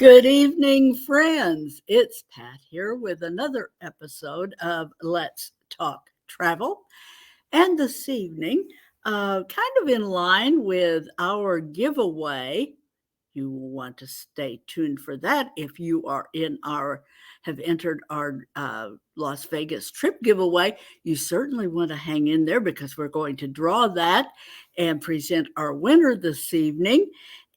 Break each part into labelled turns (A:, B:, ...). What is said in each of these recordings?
A: Good evening, friends. It's Pat here with another episode of Let's Talk Travel. And this evening, kind of in line with our giveaway, you will want to stay tuned for that if you are have entered our Las Vegas trip giveaway. You certainly want to hang in there because we're going to draw that and present our winner this evening.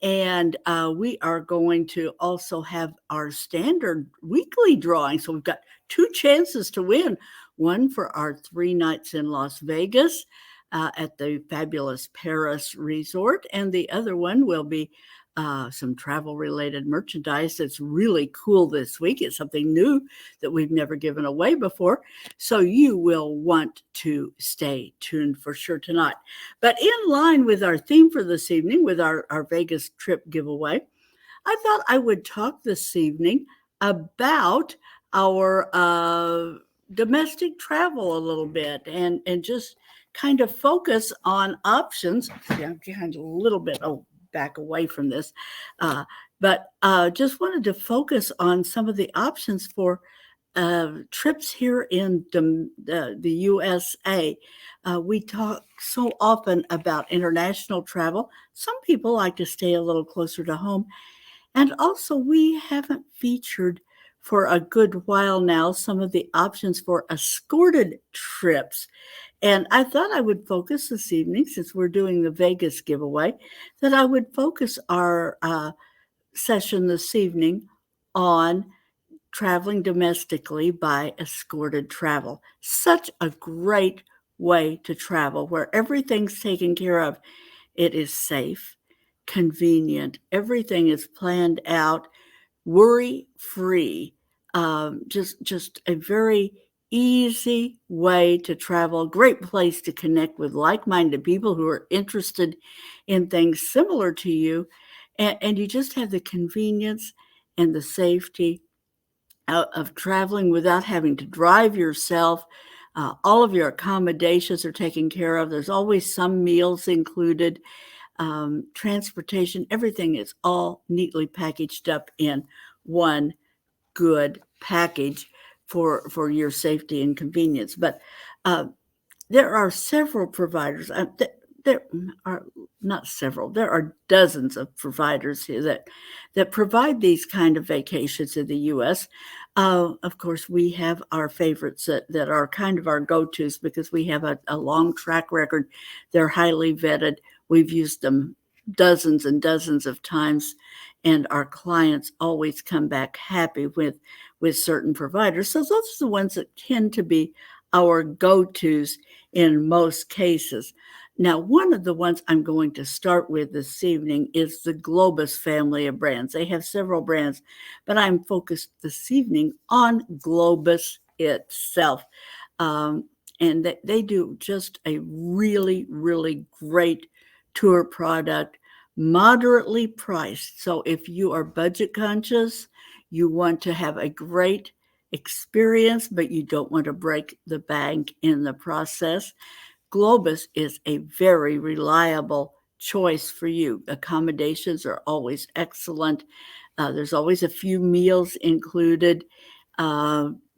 A: And we are going to also have our standard weekly drawing. So we've got two chances to win, one for our 3 nights in Las Vegas at the fabulous Paris Resort, and the other one will be some travel-related merchandise that's really cool this week. It's something new that we've never given away before, so you will want to stay tuned for sure tonight. But in line with our theme for this evening, with our Vegas trip giveaway, I thought I would talk this evening about our domestic travel a little bit and just kind of focus on options. Yeah, I'm behind a little bit. Back away from this, but just wanted to focus on some of the options for trips here in the USA. We talk so often about international travel. Some people like to stay a little closer to home. And also, we haven't featured for a good while now some of the options for escorted trips. And I thought I would focus this evening, since we're doing the Vegas giveaway, that I would focus our session this evening on traveling domestically by escorted travel. Such a great way to travel where everything's taken care of. It is safe, convenient, everything is planned out, worry-free. Just a very easy way to travel, great place to connect with like-minded people who are interested in things similar to you, and you just have the convenience and the safety of traveling without having to drive yourself. All of your accommodations are taken care of. There's always some meals included. Transportation, everything is all neatly packaged up in one good package for your safety and convenience. But there are several providers. There are not several. There are dozens of providers here that provide these kind of vacations in the U.S. Of course, we have our favorites that are kind of our go-tos because we have a long track record. They're highly vetted. We've used them dozens and dozens of times, and our clients always come back happy with certain providers. So those are the ones that tend to be our go-tos in most cases. Now, one of the ones I'm going to start with this evening is the Globus family of brands. They have several brands, but I'm focused this evening on Globus itself. And they do just a really, really great tour product, moderately priced. So if you are budget conscious, you want to have a great experience, but you don't want to break the bank in the process, Globus is a very reliable choice for you. Accommodations are always excellent. There's always a few meals included.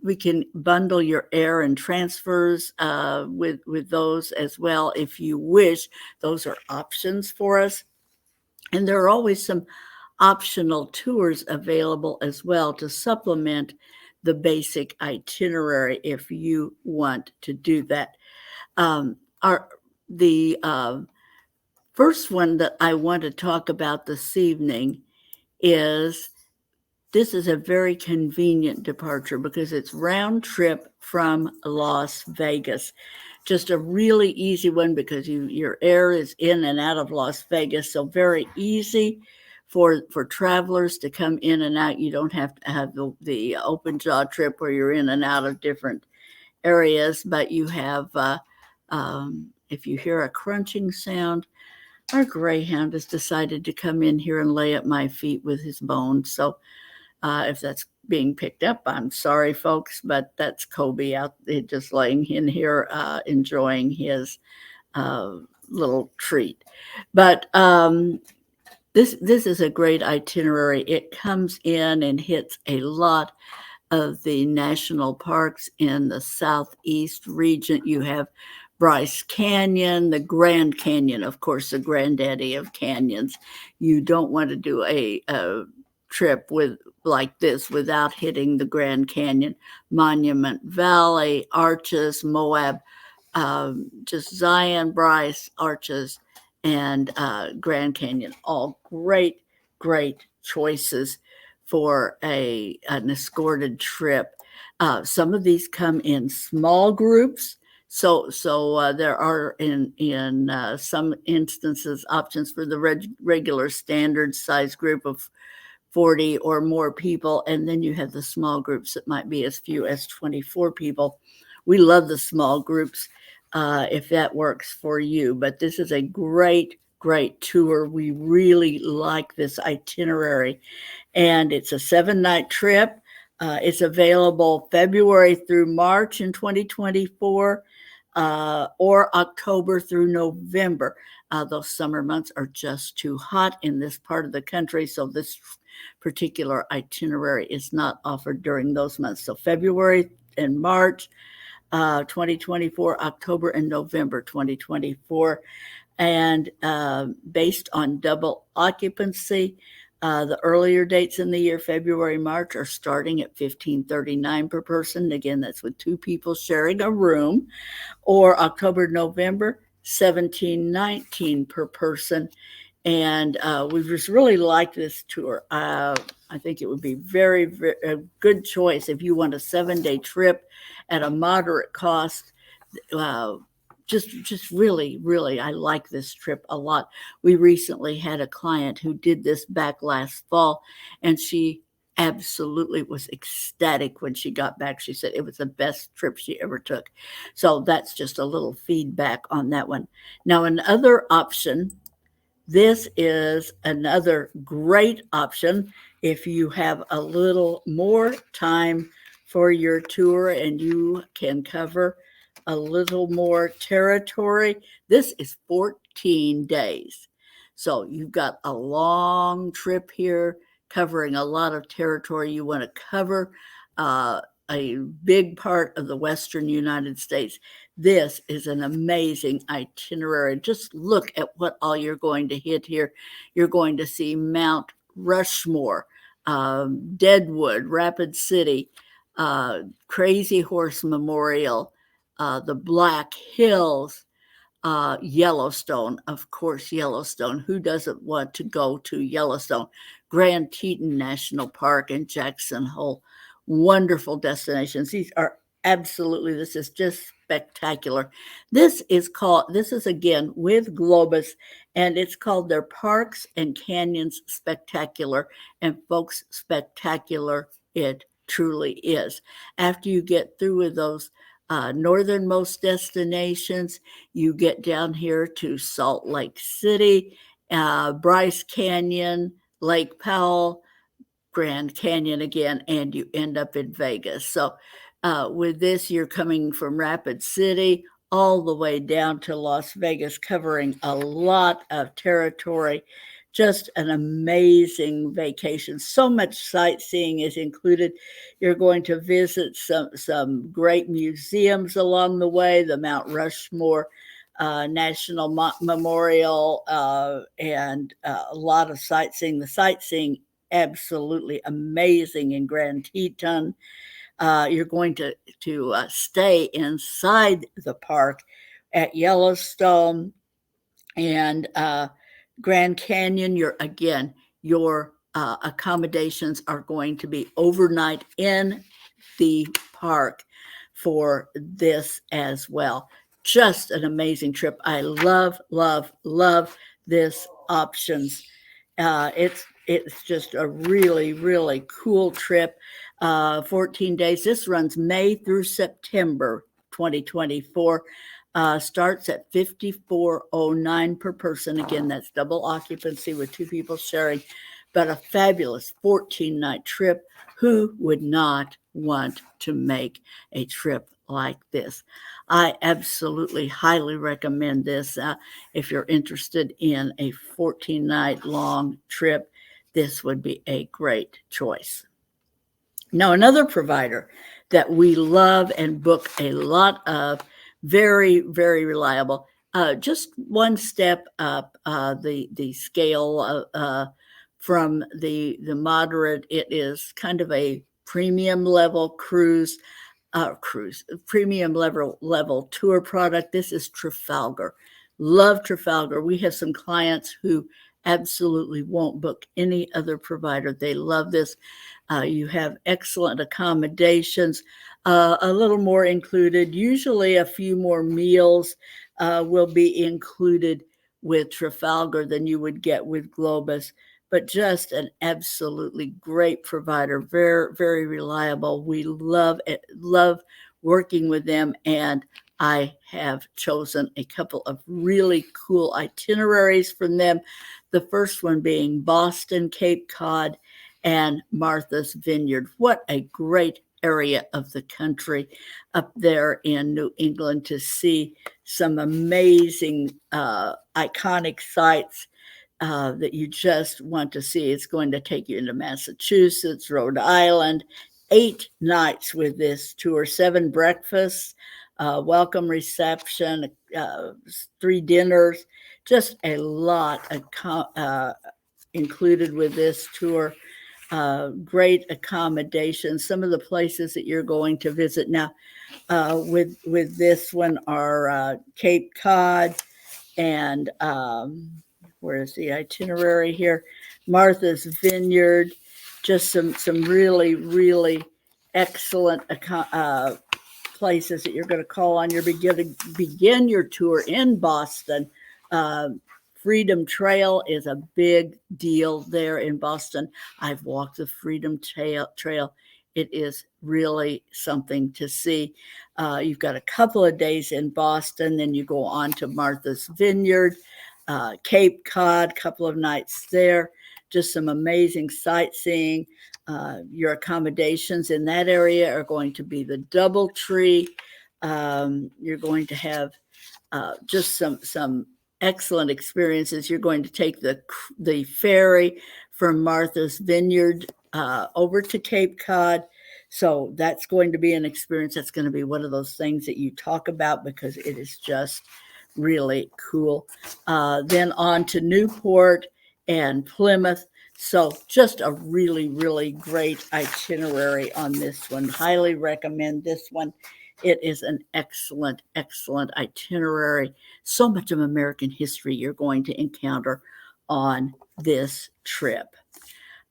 A: We can bundle your air and transfers with those as well if you wish. Those are options for us. And there are always some optional tours available as well to supplement the basic itinerary if you want to do that. The first one that I want to talk about this evening is this is a very convenient departure because it's round trip from Las Vegas. Just a really easy one because your air is in and out of Las Vegas, so very easy for travelers to come in and out. You don't have to have the open jaw trip where you're in and out of different areas, but you have, if you hear a crunching sound, our greyhound has decided to come in here and lay at my feet with his bones. So if that's being picked up, I'm sorry, folks, but that's Kobe out there just laying in here enjoying his little treat. But This is a great itinerary. It comes in and hits a lot of the national parks in the southeast region. You have Bryce Canyon, the Grand Canyon, of course, the granddaddy of canyons. You don't want to do a trip with like this without hitting the Grand Canyon, Monument Valley, Arches, Moab, just Zion, Bryce, Arches, and Grand Canyon. All great, great choices for an escorted trip. Some of these come in small groups. So there are in some instances options for the regular standard size group of 40 or more people, and then you have the small groups that might be as few as 24 people. We love the small groups if that works for you, but this is a great, great tour. We really like this itinerary, and it's a 7-night trip. It's available February through March in 2024 or October through November. Those summer months are just too hot in this part of the country, so this particular itinerary is not offered during those months. So February and March 2024, October and November 2024, and based on double occupancy. The earlier dates in the year, February, March, are starting at $1,539 per person. Again, that's with 2 people sharing a room. Or October, November, $1,719 per person. And we just really like this tour. I think it would be very, very a good choice if you want a 7-day trip at a moderate cost. Just really, really, I like this trip a lot. We recently had a client who did this back last fall, and she absolutely was ecstatic when she got back. She said it was the best trip she ever took. So that's just a little feedback on that one. Now, another option, this is another great option if you have a little more time for your tour and you can cover a little more territory. This is 14 days. So you've got a long trip here covering a lot of territory. You want to cover a big part of the Western United States. This is an amazing itinerary. Just look at what all you're going to hit here. You're going to see Mount Rushmore, Deadwood, Rapid City, Crazy Horse Memorial, the Black Hills, Yellowstone, of course, Yellowstone. Who doesn't want to go to Yellowstone? Grand Teton National Park and Jackson Hole. Wonderful destinations. These are absolutely, this is just spectacular. This is again with Globus, and it's called their Parks and Canyons Spectacular. And folks, spectacular it truly is. After you get through with those northernmost destinations, you get down here to Salt Lake City, Bryce Canyon, Lake Powell, Grand Canyon again, and you end up in Vegas. So with this, you're coming from Rapid City all the way down to Las Vegas, covering a lot of territory. Just an amazing vacation. So much sightseeing is included. You're going to visit some great museums along the way, the Mount Rushmore National Memorial, and a lot of sightseeing. The sightseeing absolutely amazing in Grand Teton. You're going to stay inside the park at Yellowstone and Grand Canyon. Your accommodations are going to be overnight in the park for this as well. Just an amazing trip. I love, love, love this options. It's just a really, really cool trip. 14 days. This runs May through September 2024. Starts at $54.09 per person. Again, that's double occupancy with 2 people sharing, but a fabulous 14-night trip. Who would not want to make a trip like this. I absolutely highly recommend this. If you're interested in a 14-night long trip, this would be a great choice. Now, another provider that we love and book a lot of, very, very reliable. Just one step up the scale from the moderate. It is kind of a premium level premium level tour product. This is Trafalgar. Love Trafalgar. We have some clients who absolutely won't book any other provider. They love this. You have excellent accommodations, a little more included. Usually, a few more meals will be included with Trafalgar than you would get with Globus, but just an absolutely great provider, very, very reliable. We love it, love working with them, and I have chosen a couple of really cool itineraries from them. The first one being Boston, Cape Cod, and Martha's Vineyard. What a great area of the country up there in New England to see some amazing iconic sites that you just want to see. It's going to take you into Massachusetts, Rhode Island, 8 nights with this tour, 7 breakfasts, welcome reception, 3 dinners, just a lot of included with this tour. Great accommodations. Some of the places that you're going to visit now with this one are Cape Cod and where's the itinerary here? Martha's Vineyard. Just some really, really excellent places that you're going to call on. You're going to begin your tour in Boston. Freedom Trail is a big deal there in Boston. I've walked the Freedom Trail. It is really something to see. You've got a couple of days in Boston, then you go on to Martha's Vineyard, Cape Cod, couple of nights there. Just some amazing sightseeing. Your accommodations in that area are going to be the DoubleTree. You're going to have just some excellent experiences. You're going to take the ferry from Martha's Vineyard over to Cape Cod. So that's going to be an experience. That's going to be one of those things that you talk about because it is just really cool. Then on to Newport and Plymouth. So just a really, really great itinerary on this one. Highly recommend this one. It is an excellent, excellent itinerary. So much of American history you're going to encounter on this trip.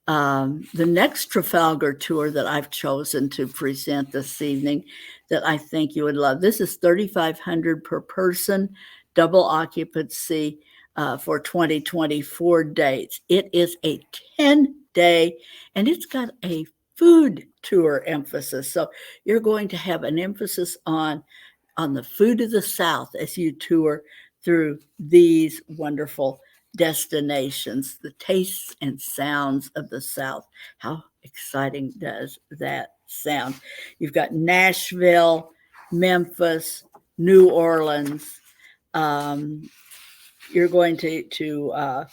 A: The next Trafalgar tour that I've chosen to present this evening that I think you would love. This is $3,500 per person, double occupancy for 2024 dates. It is a 10-day, and it's got a food tour emphasis. So you're going to have an emphasis on the food of the South as you tour through these wonderful destinations, the tastes and sounds of the South. How exciting does that sound? You've got Nashville, Memphis, New Orleans. You're going to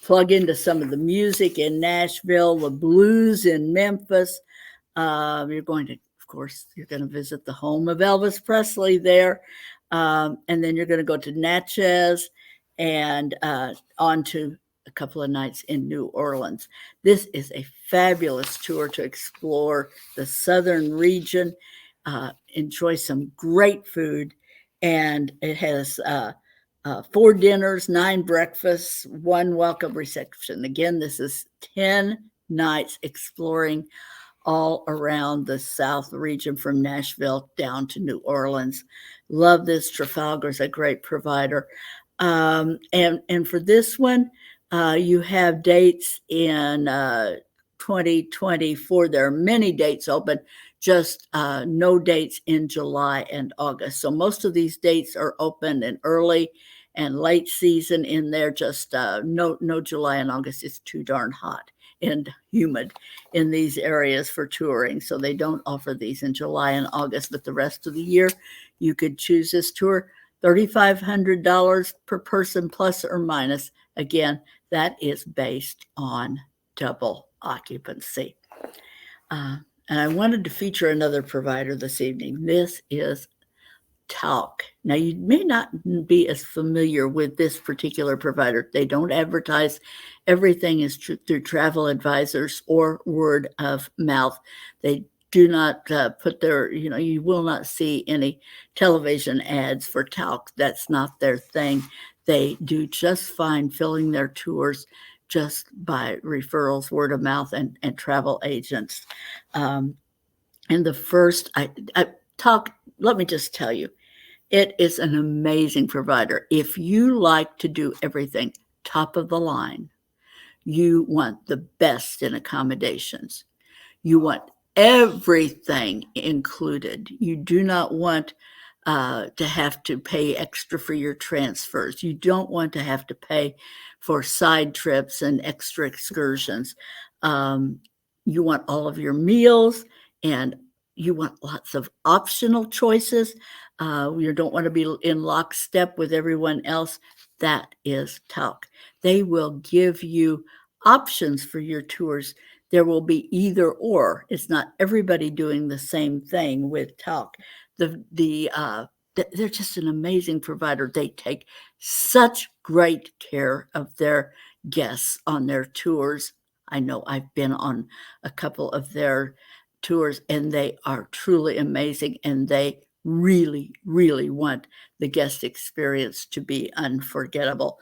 A: plug into some of the music in Nashville, the blues in Memphis. You're going to, of course, you're going to visit the home of Elvis Presley there. And then you're going to go to Natchez and on to a couple of nights in New Orleans. This is a fabulous tour to explore the southern region, enjoy some great food, and it has 4 dinners, 9 breakfasts, 1 welcome reception. Again, this is 10 nights exploring all around the South region from Nashville down to New Orleans. Love this. Trafalgar's a great provider. And for this one, you have dates in 2024. There are many dates open, just no dates in July and August. So most of these dates are open in early and late season in there, just no July and August. It's too darn hot and humid in these areas for touring, so they don't offer these in July and August. But the rest of the year, you could choose this tour. $3,500 per person, plus or minus. Again, that is based on double occupancy. And I wanted to feature another provider this evening. This is Tauck. Now, you may not be as familiar with this particular provider. They don't advertise. Everything is through travel advisors or word of mouth. They do not put their, you will not see any television ads for Tauck. That's not their thing. They do just fine filling their tours just by referrals, word of mouth, and travel agents. And the first, Tauck, let me just tell you, it is an amazing provider. If you like to do everything top of the line, you want the best in accommodations. You want everything included. You do not want to have to pay extra for your transfers. You don't want to have to pay for side trips and extra excursions. You want all of your meals, and you want lots of optional choices. You don't want to be in lockstep with everyone else. That is Tauck. They will give you options for your tours. There will be either or. It's not everybody doing the same thing with Tauck. They're just an amazing provider. They take such great care of their guests on their tours. I know I've been on a couple of their tours, and they are truly amazing, and they really, really want the guest experience to be unforgettable.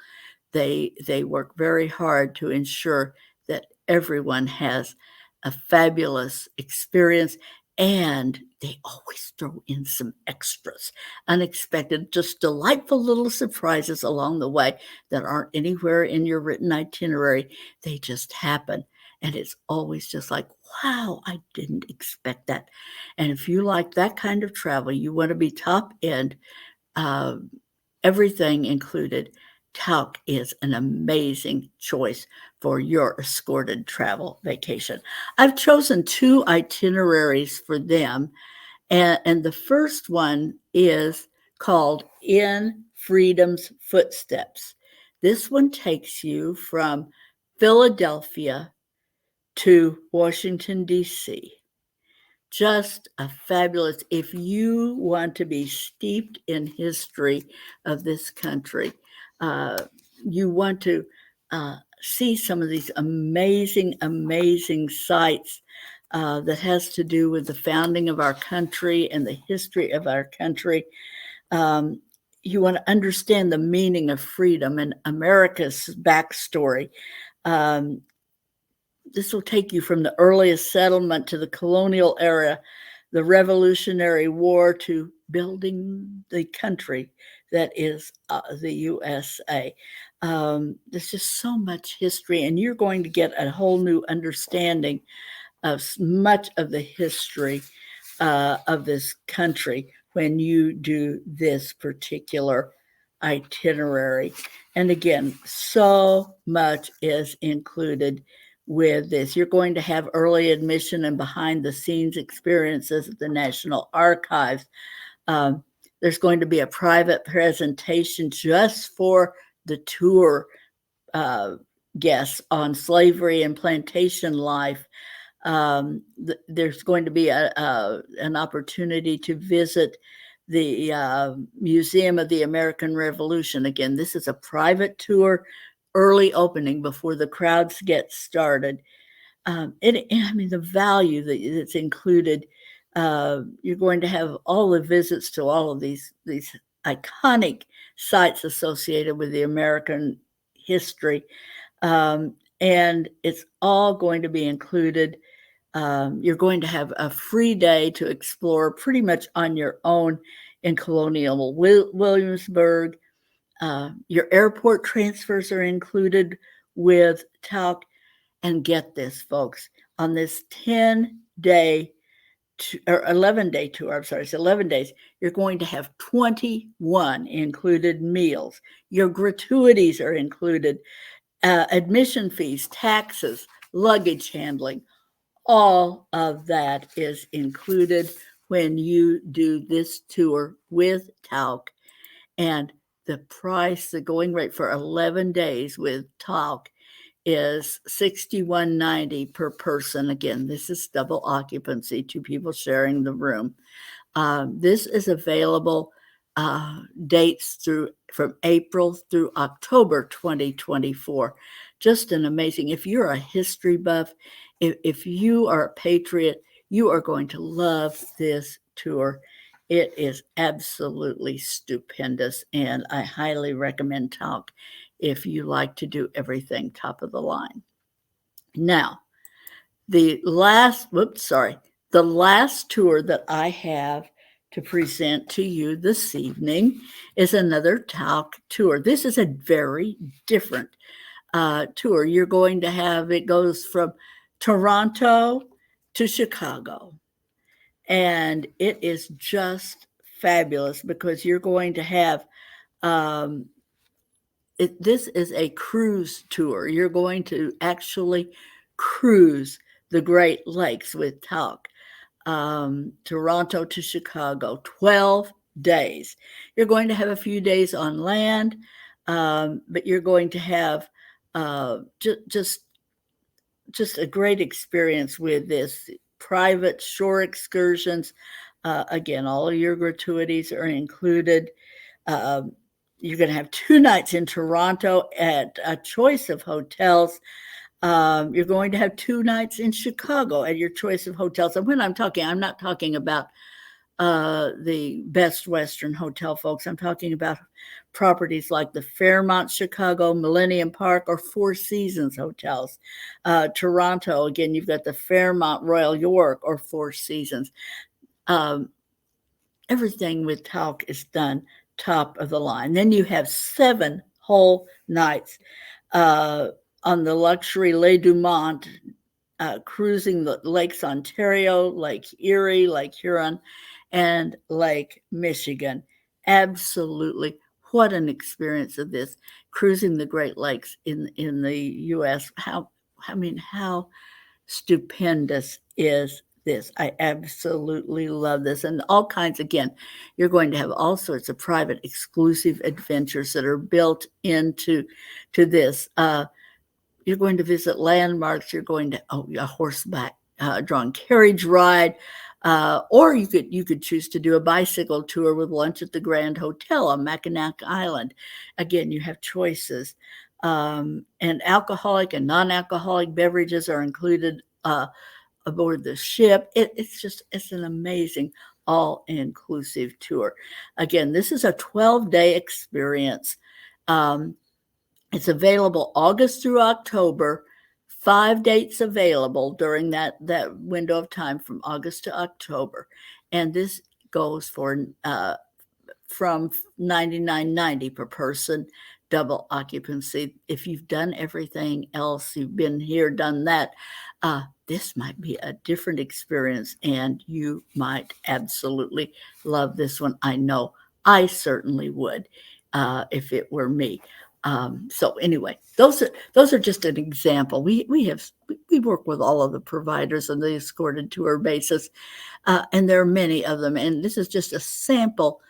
A: They work very hard to ensure that everyone has a fabulous experience, and they always throw in some extras, unexpected, just delightful little surprises along the way that aren't anywhere in your written itinerary. They just happen. And it's always just like, wow, I didn't expect that. And if you like that kind of travel, you want to be top end, uh, everything included, Tauck is an amazing choice for your escorted travel vacation. I've chosen 2 itineraries for them, and the first one is called In Freedom's Footsteps. This one takes you from Philadelphia to Washington, D.C. Just a fabulous, if you want to be steeped in history of this country, you want to see some of these amazing, amazing sites that has to do with the founding of our country and the history of our country. You want to understand the meaning of freedom and America's backstory. This will take you from the earliest settlement to the colonial era, the Revolutionary War, to building the country that is the USA. There's just so much history, and you're going to get a whole new understanding of much of the history of this country when you do this particular itinerary. And again, so much is included with this. You're going to have early admission and behind the scenes experiences at the National Archives. There's going to be a private presentation just for the tour guests on slavery and plantation life. There's going to be an opportunity to visit the Museum of the American Revolution. Again, this is a private tour, early opening before the crowds get started. The value that's included, you're going to have all the visits to all of these iconic sites associated with the American history. And it's all going to be included. You're going to have a free day to explore pretty much on your own in colonial Williamsburg. Your airport transfers are included with Tauck. And get this, folks, on this 10-day or 11-day tour, I'm sorry, it's 11 days, you're going to have 21 included meals. Your gratuities are included, admission fees, taxes, luggage handling, all of that is included when you do this tour with Tauck. And the price, the going rate for 11 days with Tauck is $61.90 per person. Again, this is double occupancy, two people sharing the room. This is available dates from April through October 2024. Just an amazing. If you're a history buff, if you are a patriot, you are going to love this tour. It is absolutely stupendous, and I highly recommend Tauck if you like to do everything top of the line. Now, the last tour that I have to present to you this evening is another Tauck tour. This is a very different tour. You're going to have, it goes from Toronto to Chicago. And it is just fabulous because you're going to have, this is a cruise tour. You're going to actually cruise the Great Lakes with Tauck. Toronto to Chicago, 12 days. You're going to have a few days on land, but you're going to have just a great experience with this private shore excursions. Again, all of your gratuities are included. You're going to have 2 nights in Toronto at a choice of hotels. You're going to have 2 nights in Chicago at your choice of hotels. And when I'm not talking about the Best Western Hotel, folks. I'm talking about properties like the Fairmont Chicago, Millennium Park, or Four Seasons hotels. Toronto, again, you've got the Fairmont Royal York or Four Seasons. Everything with Tauck is done top of the line. Then you have 7 whole nights on the luxury Les Dumont, cruising the Lakes Ontario, Lake Erie, Lake Huron, and Lake Michigan. Absolutely. What an experience of this, cruising the Great Lakes in the U.S. How stupendous is this? I absolutely love this. And all kinds, again, you're going to have all sorts of private, exclusive adventures that are built into this. You're going to visit landmarks. You're going to a horseback drawn carriage ride, or you could choose to do a bicycle tour with lunch at the Grand Hotel on Mackinac Island. Again, you have choices, and alcoholic and non-alcoholic beverages are included aboard the ship. It's an amazing all-inclusive tour. Again, this is a 12-day experience. It's available August through October, 5 dates available during that window of time from August to October. And this goes for from $99.90 per person, double occupancy. If you've done everything else, you've been here, done that, this might be a different experience, and you might absolutely love this one. I know I certainly would if it were me. So anyway, those are just an example. We work with all of the providers on the escorted tour basis, and there are many of them. And this is just a sample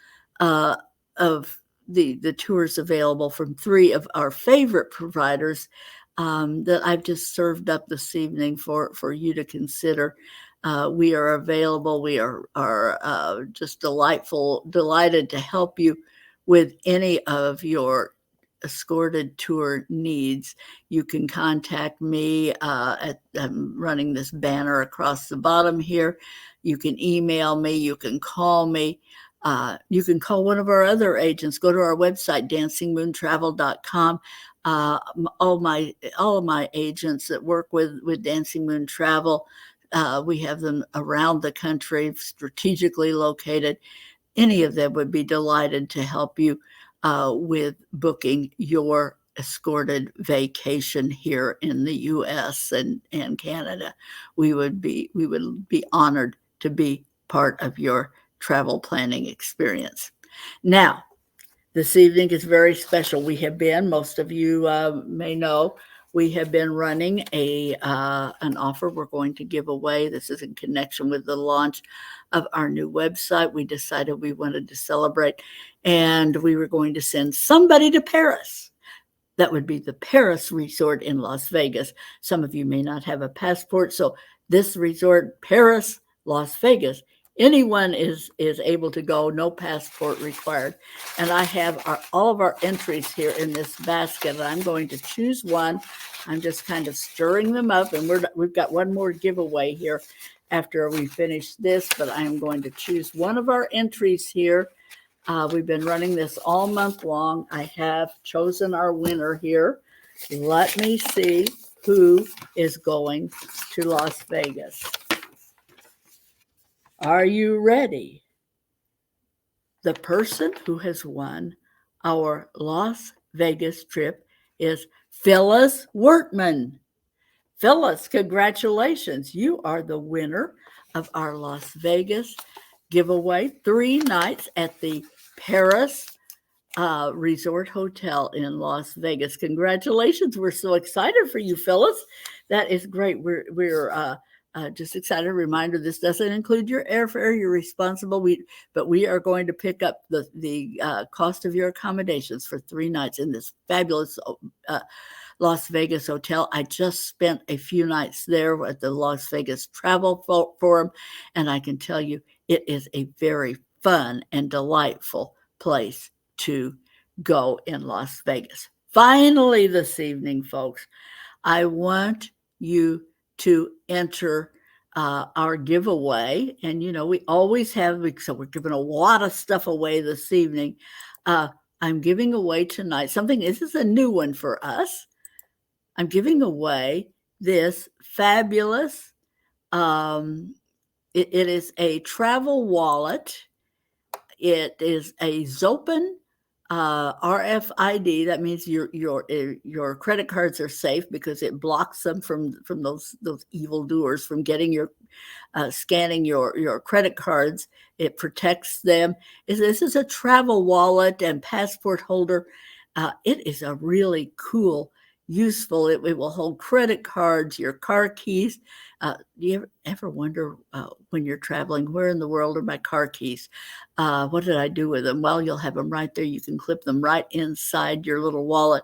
A: of the tours available from 3 of our favorite providers that I've just served up this evening for you to consider. We are available. We are just delighted to help you with any of your escorted tour needs. You can contact me I'm running this banner across the bottom here. You can email me. You can call me. You can call one of our other agents. Go to our website, dancingmoontravel.com. All of my agents that work with Dancing Moon Travel, we have them around the country, strategically located. Any of them would be delighted to help you with booking your escorted vacation here in the U.S. and Canada. We would be honored to be part of your travel planning experience. Now, this evening is very special. We have been, most of you may know, we have been running an offer we're going to give away. This is in connection with the launch of our new website. We decided we wanted to celebrate, and we were going to send somebody to Paris. That would be the Paris resort in Las Vegas. Some of you may not have a passport, so this resort, Paris, Las Vegas, anyone is able to go, no passport required. And I have all of our entries here in this basket, and I'm going to choose one. I'm just kind of stirring them up, and we've got one more giveaway here after we finish this, but I'm going to choose one of our entries here. We've been running this all month long. I have chosen our winner here. Let me see who is going to Las Vegas. Are you ready? The person who has won our Las Vegas trip is Phyllis Wortman. Phyllis, congratulations. You are the winner of our Las Vegas giveaway, 3 nights at the Paris Resort Hotel in Las Vegas. Congratulations. We're so excited for you, Phyllis. That is great. We're just excited. Reminder, this doesn't include your airfare. You're responsible. But we are going to pick up the cost of your accommodations for 3 nights in this fabulous Las Vegas hotel. I just spent a few nights there at the Las Vegas Travel Forum, and I can tell you it is a very fun and delightful place to go in Las Vegas. Finally, this evening, folks, I want you to enter our giveaway. And, we always have, so we're giving a lot of stuff away this evening. I'm giving away tonight something, this is a new one for us. I'm giving away this fabulous, it is a travel wallet. It is a Zopen RFID. That means your credit cards are safe because it blocks them from those evildoers from getting your scanning your credit cards. It protects them. This is a travel wallet and passport holder. It is a really cool, useful. It will hold credit cards, your car keys. Do you ever wonder when you're traveling, where in the world are my car keys? What did I do with them? Well, you'll have them right there. You can clip them right inside your little wallet.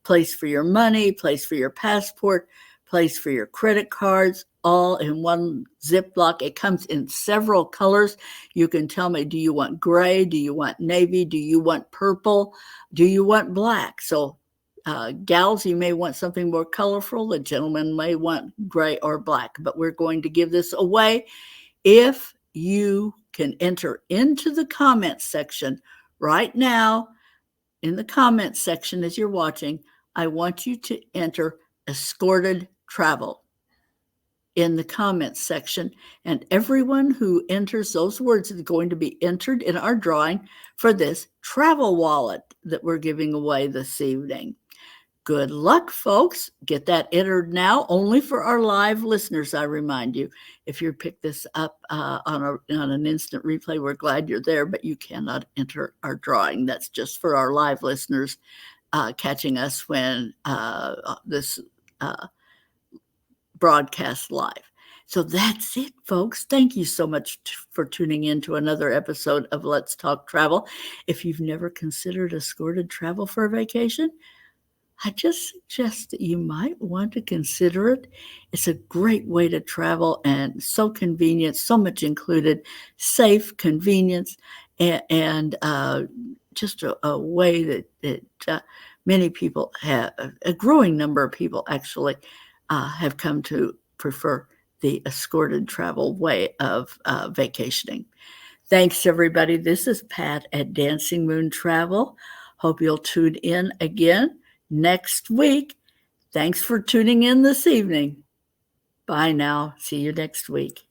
A: Place for your money, place for your passport, place for your credit cards, all in one Ziploc. It comes in several colors. You can tell me, do you want gray? Do you want navy? Do you want purple? Do you want black? So gals, you may want something more colorful. The gentlemen may want gray or black, but we're going to give this away. If you can enter into the comments section right now, in the comments section as you're watching, I want you to enter Escorted Travel in the comments section, and everyone who enters those words is going to be entered in our drawing for this travel wallet that we're giving away this evening. Good luck, folks. Get that entered now, only for our live listeners, I remind you. If you pick this up on an instant replay, we're glad you're there, but you cannot enter our drawing. That's just for our live listeners catching us when this broadcast live. So that's it, folks. Thank you so much for tuning in to another episode of Let's Talk Travel. If you've never considered escorted travel for a vacation, I just suggest that you might want to consider it. It's a great way to travel and so convenient, so much included, safe, convenience, and just a way that many people have, a growing number of people actually have come to prefer the escorted travel way of vacationing. Thanks, everybody. This is Pat at Dancing Moon Travel. Hope you'll tune in again next week. Thanks for tuning in this evening. Bye now. See you next week.